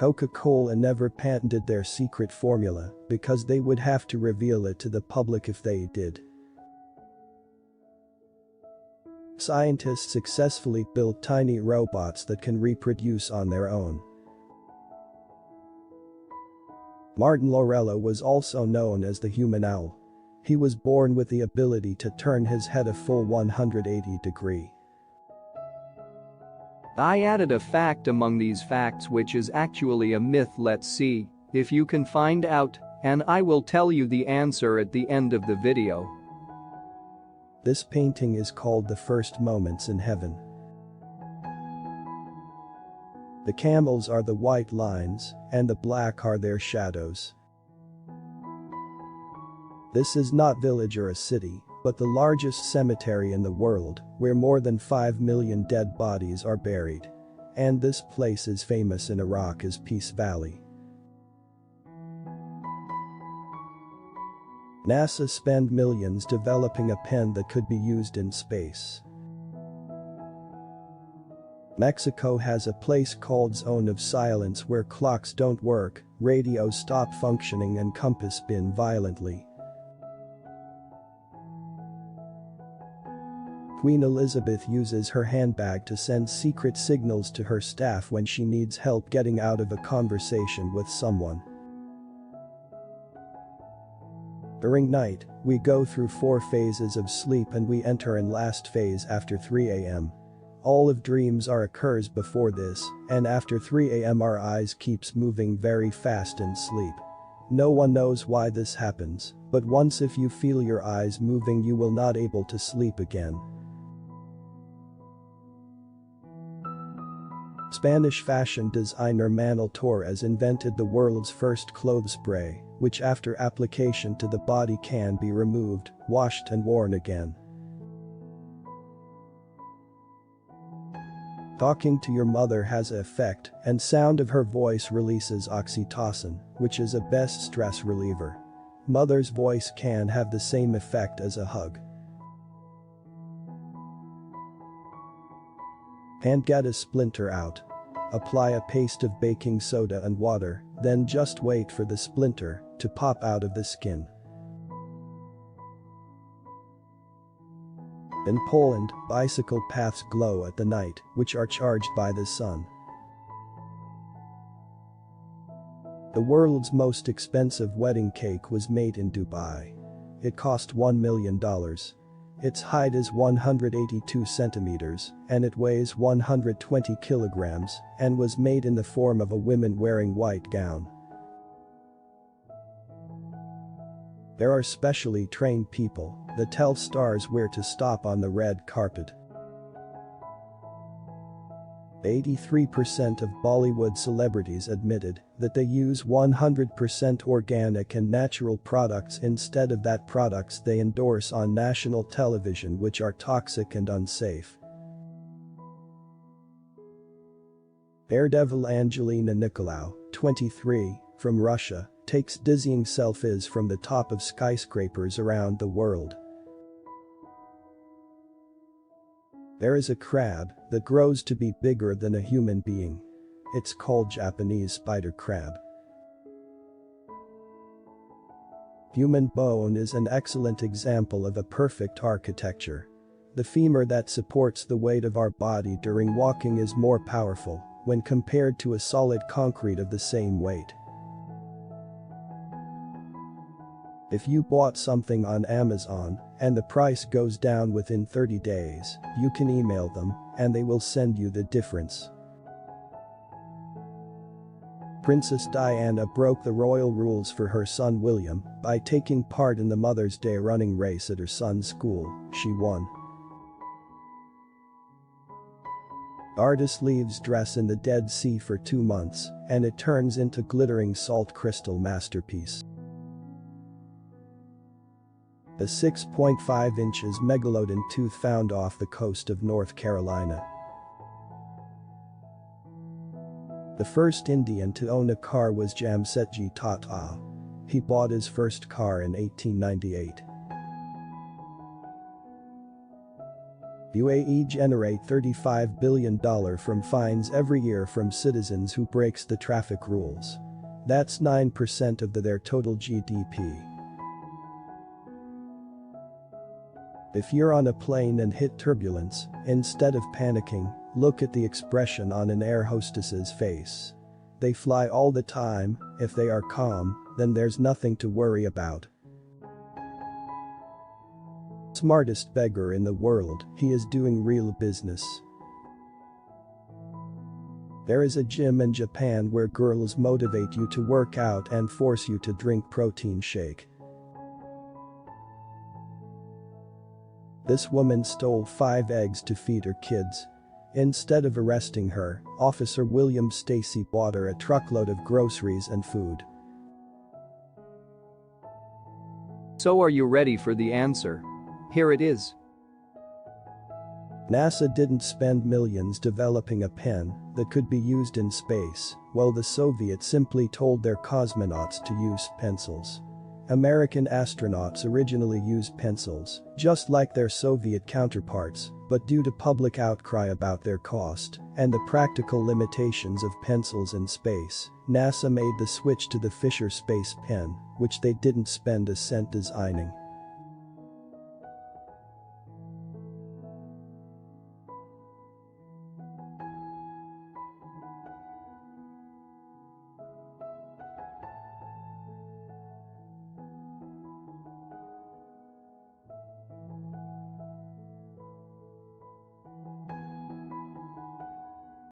Coca-Cola never patented their secret formula because they would have to reveal it to the public if they did. Scientists successfully built tiny robots that can reproduce on their own. Martin Lorello was also known as the human owl. He was born with the ability to turn his head a full 180 degrees. I added a fact among these facts which is actually a myth. Let's see if you can find out, and I will tell you the answer at the end of the video. This painting is called The First Moments in Heaven. The camels are the white lines, and the black are their shadows. This is not village or a city, but the largest cemetery in the world, where more than 5 million dead bodies are buried. And this place is famous in Iraq as Peace Valley. NASA spent millions developing a pen that could be used in space. Mexico has a place called Zone of Silence where clocks don't work, radios stop functioning and compass spin violently. Queen Elizabeth uses her handbag to send secret signals to her staff when she needs help getting out of a conversation with someone. During night, we go through 4 phases of sleep and we enter in last phase after 3 a.m. All of dreams occurs before this, and after 3 a.m. our eyes keeps moving very fast in sleep. No one knows why this happens, but once if you feel your eyes moving you will not able to sleep again. Spanish fashion designer Manuel Torres invented the world's first clothes spray, which after application to the body can be removed, washed and worn again. Talking to your mother has an effect, and sound of her voice releases oxytocin, which is a best stress reliever. Mother's voice can have the same effect as a hug. And get a splinter out. Apply a paste of baking soda and water, then just wait for the splinter to pop out of the skin. In Poland, bicycle paths glow at the night, which are charged by the sun. The world's most expensive wedding cake was made in Dubai. It cost $1 million. Its height is 182 centimeters, and it weighs 120 kilograms, and was made in the form of a woman wearing white gown. There are specially trained people that tell stars where to stop on the red carpet. 83% of Bollywood celebrities admitted that they use 100% organic and natural products instead of that products they endorse on national television which are toxic and unsafe. Daredevil Angelina Nicolaou, 23, from Russia, takes dizzying selfies from the top of skyscrapers around the world. There is a crab that grows to be bigger than a human being. It's called Japanese spider crab. Human bone is an excellent example of a perfect architecture. The femur that supports the weight of our body during walking is more powerful when compared to a solid concrete of the same weight. If you bought something on Amazon and the price goes down within 30 days, you can email them and they will send you the difference. Princess Diana broke the royal rules for her son William by taking part in the Mother's Day running race at her son's school. She won. Artist leaves dress in the Dead Sea for 2 months and it turns into glittering salt crystal masterpiece. A 6.5 inches megalodon tooth found off the coast of North Carolina. The first Indian to own a car was Jamsetji Tata. He bought his first car in 1898. UAE generate $35 billion from fines every year from citizens who breaks the traffic rules. That's 9% of their total GDP. If you're on a plane and hit turbulence, instead of panicking, look at the expression on an air hostess's face. They fly all the time. If they are calm, then there's nothing to worry about. Smartest beggar in the world, he is doing real business. There is a gym in Japan where girls motivate you to work out and force you to drink protein shake. This woman stole 5 eggs to feed her kids. Instead of arresting her, Officer William Stacy bought her a truckload of groceries and food. So are you ready for the answer? Here it is. NASA didn't spend millions developing a pen that could be used in space, while the Soviets simply told their cosmonauts to use pencils. American astronauts originally used pencils, just like their Soviet counterparts, but due to public outcry about their cost and the practical limitations of pencils in space, NASA made the switch to the Fisher Space Pen, which they didn't spend a cent designing.